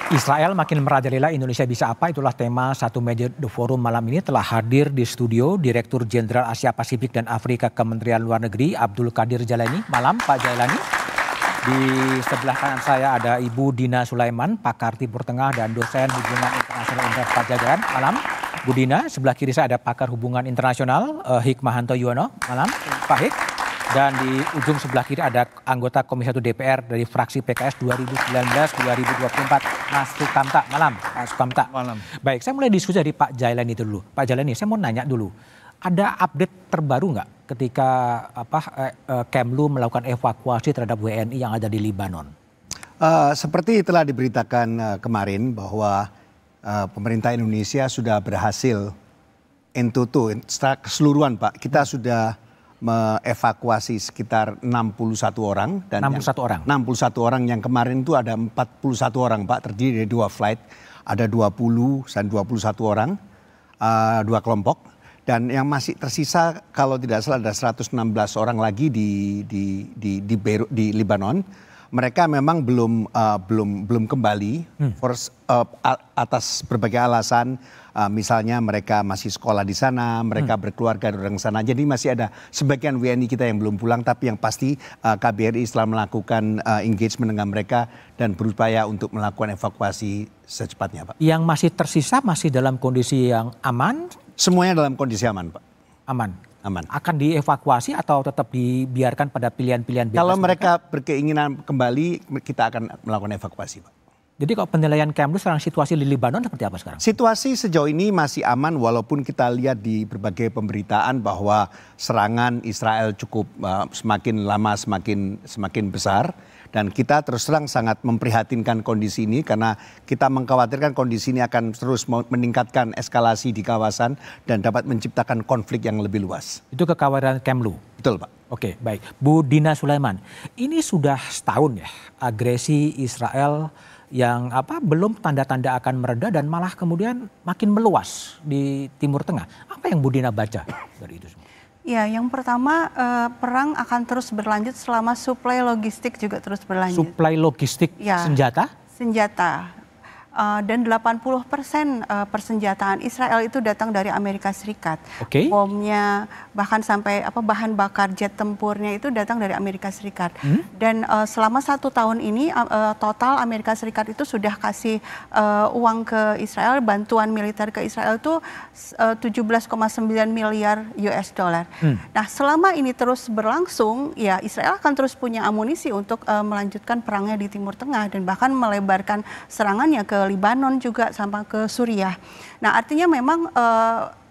Israel makin merajalela, Indonesia bisa apa? Itulah tema satu meja The Forum malam ini. Telah hadir di studio Direktur Jenderal Asia Pasifik dan Afrika Kementerian Luar Negeri Abdul Qadir Jailani. Malam Pak Jailani. Di sebelah kanan saya ada Ibu Dina Sulaiman, pakar Timur Tengah dan dosen hubungan internasional Universitas Padjadjaran. Malam Bu Dina. Sebelah kiri saya ada pakar hubungan internasional Hikmahanto Yuwono. Malam Pak Hik. Dan di ujung sebelah kiri ada anggota Komisi 1 DPR dari fraksi PKS 2019-2024, Mas Sukamta. Malam, Mas Sukamta. Malam. Baik, saya mulai diskusi dari Pak Jailani itu dulu. Pak Jailani, saya mau nanya dulu. Ada update terbaru nggak ketika Kemlu melakukan evakuasi terhadap WNI yang ada di Libanon? Seperti telah diberitakan kemarin bahwa pemerintah Indonesia sudah berhasil secara keseluruhan Pak. Kita sudah mengevakuasi sekitar 61 orang. Dan 61 orang? 61 orang, yang kemarin itu ada 41 orang Pak, terdiri dari 2 flight. Ada 20 dan 21 orang, 2 kelompok. Dan yang masih tersisa kalau tidak salah ada 116 orang lagi di Libanon. Mereka memang belum kembali atas berbagai alasan. Misalnya mereka masih sekolah di sana, mereka berkeluarga di sana. Jadi masih ada sebagian WNI kita yang belum pulang, tapi yang pasti KBRI telah melakukan engagement dengan mereka dan berupaya untuk melakukan evakuasi secepatnya, Pak. Yang masih tersisa masih dalam kondisi yang aman? Semuanya dalam kondisi aman, Pak. Aman? Aman. Akan dievakuasi atau tetap dibiarkan pada pilihan-pilihan bebas? Kalau mereka berkeinginan kembali, kita akan melakukan evakuasi, Pak. Jadi kalau penilaian Kemlu sekarang situasi di Libanon seperti apa sekarang? Situasi sejauh ini masih aman, walaupun kita lihat di berbagai pemberitaan bahwa serangan Israel cukup semakin lama semakin besar. Dan kita terus terang sangat memprihatinkan kondisi ini karena kita mengkhawatirkan kondisi ini akan terus meningkatkan eskalasi di kawasan dan dapat menciptakan konflik yang lebih luas. Itu kekhawatiran Kemlu? Betul, Pak. Oke, baik. Bu Dina Sulaiman, ini sudah setahun ya agresi Israel yang belum tanda-tanda akan mereda dan malah kemudian makin meluas di Timur Tengah. Apa yang Bu Dina baca dari itu semua? Ya, yang pertama perang akan terus berlanjut selama suplai logistik juga terus berlanjut. Suplai logistik ya, senjata? Senjata. Dan 80% persenjataan Israel itu datang dari Amerika Serikat. Okay. Bomnya bahkan sampai bahan bakar jet tempurnya itu datang dari Amerika Serikat. Dan selama 1 tahun ini total Amerika Serikat itu sudah kasih uang ke Israel, bantuan militer ke Israel itu 17,9 miliar US dollar. Nah, selama ini terus berlangsung, ya Israel akan terus punya amunisi untuk melanjutkan perangnya di Timur Tengah dan bahkan melebarkan serangannya ke Libanon juga sampai ke Suriah. Nah, artinya memang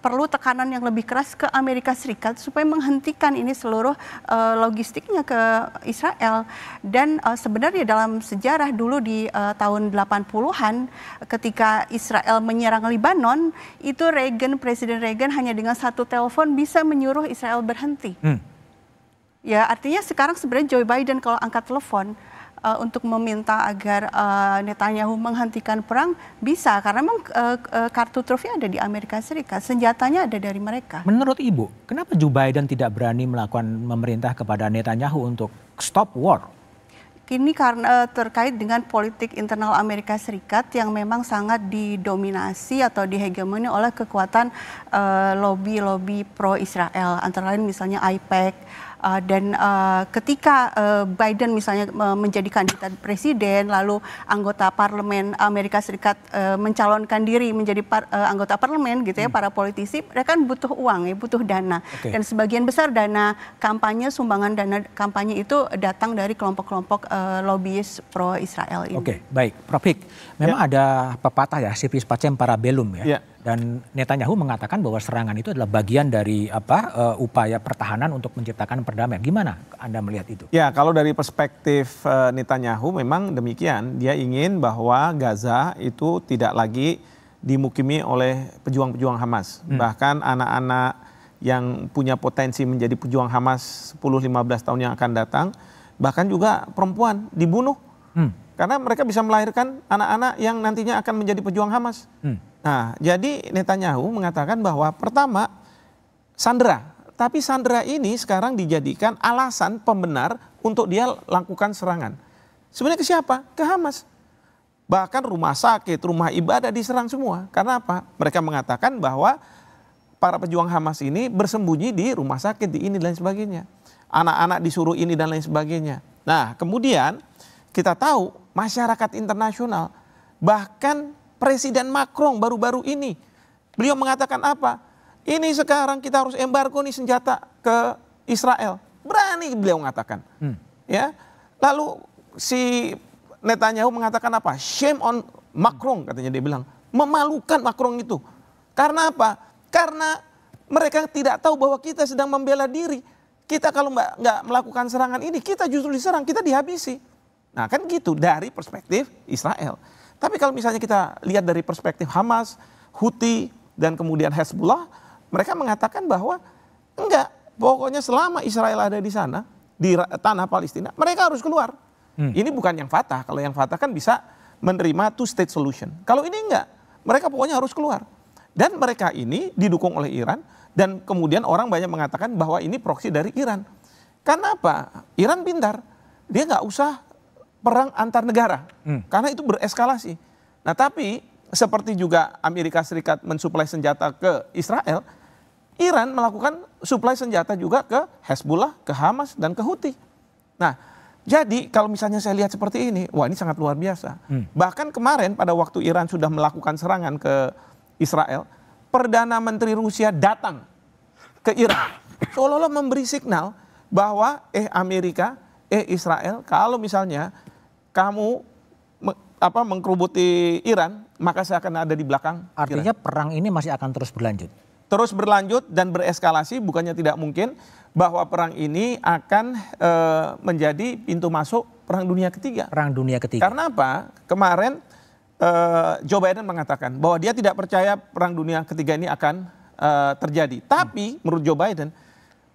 perlu tekanan yang lebih keras ke Amerika Serikat supaya menghentikan ini seluruh logistiknya ke Israel. Dan sebenarnya dalam sejarah dulu di tahun 80-an ketika Israel menyerang Libanon, itu Presiden Reagan hanya dengan 1 telepon bisa menyuruh Israel berhenti. Ya, artinya sekarang sebenarnya Joe Biden kalau angkat telepon untuk meminta agar Netanyahu menghentikan perang bisa, karena memang kartu trufnya ada di Amerika Serikat, senjatanya ada dari mereka. Menurut Ibu, kenapa Joe Biden tidak berani melakukan memerintah kepada Netanyahu untuk stop war? Ini karena terkait dengan politik internal Amerika Serikat yang memang sangat didominasi atau dihegemoni oleh kekuatan lobby-lobby pro-Israel, antara lain misalnya AIPAC. Dan ketika Biden misalnya menjadi kandidat presiden, lalu anggota parlemen Amerika Serikat mencalonkan diri menjadi anggota parlemen gitu ya, para politisi, mereka kan butuh uang ya, butuh dana. Dan sebagian besar dana kampanye, sumbangan dana kampanye itu datang dari kelompok-kelompok lobbyis pro-Israel ini. Oke, baik. Prof. Hik, memang ada pepatah ya, civis pacem para bellum ya. Dan Netanyahu mengatakan bahwa serangan itu adalah bagian dari upaya pertahanan untuk menciptakan perdamaian. Gimana Anda melihat itu? Ya, kalau dari perspektif Netanyahu memang demikian. Dia ingin bahwa Gaza itu tidak lagi dimukimi oleh pejuang-pejuang Hamas. Bahkan anak-anak yang punya potensi menjadi pejuang Hamas 10-15 tahun yang akan datang, bahkan juga perempuan dibunuh. Karena mereka bisa melahirkan anak-anak yang nantinya akan menjadi pejuang Hamas. Nah, jadi Netanyahu mengatakan bahwa pertama sandera, tapi sandera ini sekarang dijadikan alasan pembenar untuk dia lakukan serangan. Sebenarnya ke siapa? Ke Hamas. Bahkan rumah sakit, rumah ibadah diserang semua. Karena apa? Mereka mengatakan bahwa para pejuang Hamas ini bersembunyi di rumah sakit, di ini dan lain sebagainya. Anak-anak disuruh ini dan lain sebagainya. Nah, kemudian kita tahu masyarakat internasional, bahkan Presiden Macron baru-baru ini, beliau mengatakan apa? Ini sekarang kita harus embargo nih senjata ke Israel. Berani beliau mengatakan. Ya. Lalu si Netanyahu mengatakan apa? Shame on Macron, katanya dia bilang. Memalukan Macron itu. Karena apa? Karena mereka tidak tahu bahwa kita sedang membela diri. Kita kalau nggak melakukan serangan ini, kita justru diserang, kita dihabisi. Nah kan gitu dari perspektif Israel. Tapi kalau misalnya kita lihat dari perspektif Hamas, Houthi, dan kemudian Hezbollah, mereka mengatakan bahwa enggak, pokoknya selama Israel ada di sana, di tanah Palestina, mereka harus keluar. Ini bukan yang Fatah. Kalau yang Fatah kan bisa menerima two-state solution. Kalau ini enggak, mereka pokoknya harus keluar. Dan mereka ini didukung oleh Iran, dan kemudian orang banyak mengatakan bahwa ini proksi dari Iran. Karena apa? Iran pintar, dia nggak usah perang antar negara, karena itu bereskalasi. Nah tapi seperti juga Amerika Serikat mensuplai senjata ke Israel, Iran melakukan suplai senjata juga ke Hezbollah, ke Hamas, dan ke Houthi. Nah jadi kalau misalnya saya lihat seperti ini, wah ini sangat luar biasa. Bahkan kemarin pada waktu Iran sudah melakukan serangan ke Israel, Perdana Menteri Rusia datang ke Iran, seolah-olah memberi signal bahwa Amerika, Israel, kalau misalnya kamu mengkerubuti Iran, maka saya akan ada di belakang. Artinya Iran. Perang ini masih akan terus berlanjut? Terus berlanjut dan bereskalasi, bukannya tidak mungkin bahwa perang ini akan menjadi pintu masuk Perang Dunia Ketiga. Perang Dunia Ketiga. Karena apa? Kemarin Joe Biden mengatakan bahwa dia tidak percaya Perang Dunia Ketiga ini akan terjadi. Tapi menurut Joe Biden,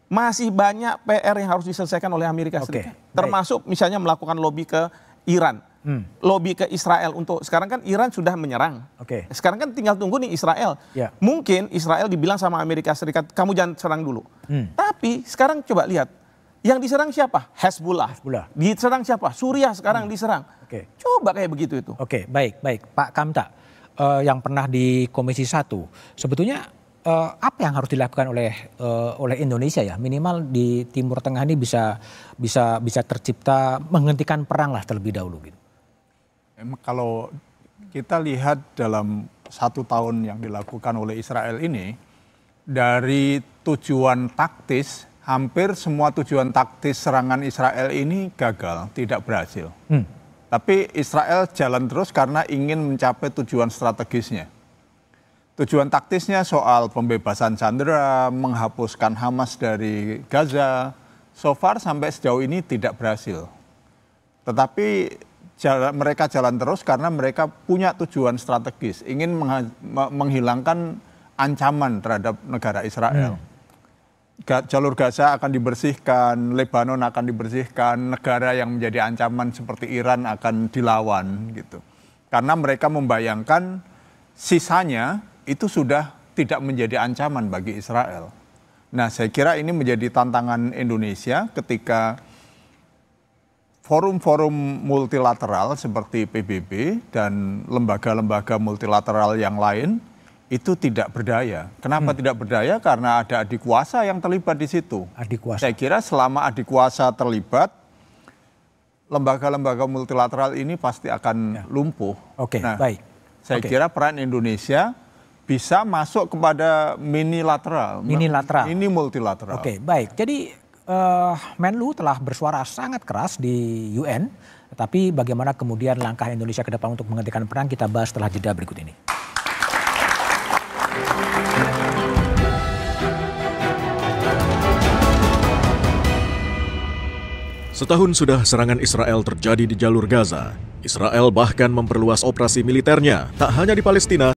masih banyak PR yang harus diselesaikan oleh Amerika Serikat. Termasuk misalnya melakukan lobby ke Iran, lobby ke Israel untuk, sekarang kan Iran sudah menyerang. Sekarang kan tinggal tunggu nih Israel. Mungkin Israel dibilang sama Amerika Serikat, kamu jangan serang dulu. Tapi sekarang coba lihat, yang diserang siapa? Hezbollah. Diserang siapa? Suriah sekarang diserang. Coba kayak begitu itu. Baik. Pak Kamta, yang pernah di Komisi 1, sebetulnya apa yang harus dilakukan oleh Indonesia ya, minimal di Timur Tengah ini bisa tercipta menghentikan perang lah terlebih dahulu gitu. Kalau kita lihat dalam 1 tahun yang dilakukan oleh Israel ini, dari tujuan taktis, hampir semua tujuan taktis serangan Israel ini gagal, tidak berhasil. Tapi Israel jalan terus karena ingin mencapai tujuan strategisnya. Tujuan taktisnya soal pembebasan sandera, menghapuskan Hamas dari Gaza, so far sampai sejauh ini tidak berhasil. Tetapi mereka jalan terus karena mereka punya tujuan strategis, ingin menghilangkan ancaman terhadap negara Israel. Jalur Gaza akan dibersihkan, Lebanon akan dibersihkan, negara yang menjadi ancaman seperti Iran akan dilawan gitu. Karena mereka membayangkan sisanya itu sudah tidak menjadi ancaman bagi Israel. Nah, saya kira ini menjadi tantangan Indonesia ketika forum-forum multilateral seperti PBB dan lembaga-lembaga multilateral yang lain itu tidak berdaya. Kenapa tidak berdaya? Karena ada adik kuasa yang terlibat di situ. Adik kuasa. Saya kira selama adik kuasa terlibat, lembaga-lembaga multilateral ini pasti akan lumpuh. Baik. Saya kira peran Indonesia bisa masuk kepada mini multilateral. Baik. Jadi Menlu telah bersuara sangat keras di UN, tapi bagaimana kemudian langkah Indonesia ke depan untuk menghentikan perang, kita bahas setelah jeda berikut ini. Setahun sudah serangan Israel terjadi di jalur Gaza. Israel bahkan memperluas operasi militernya, tak hanya di Palestina,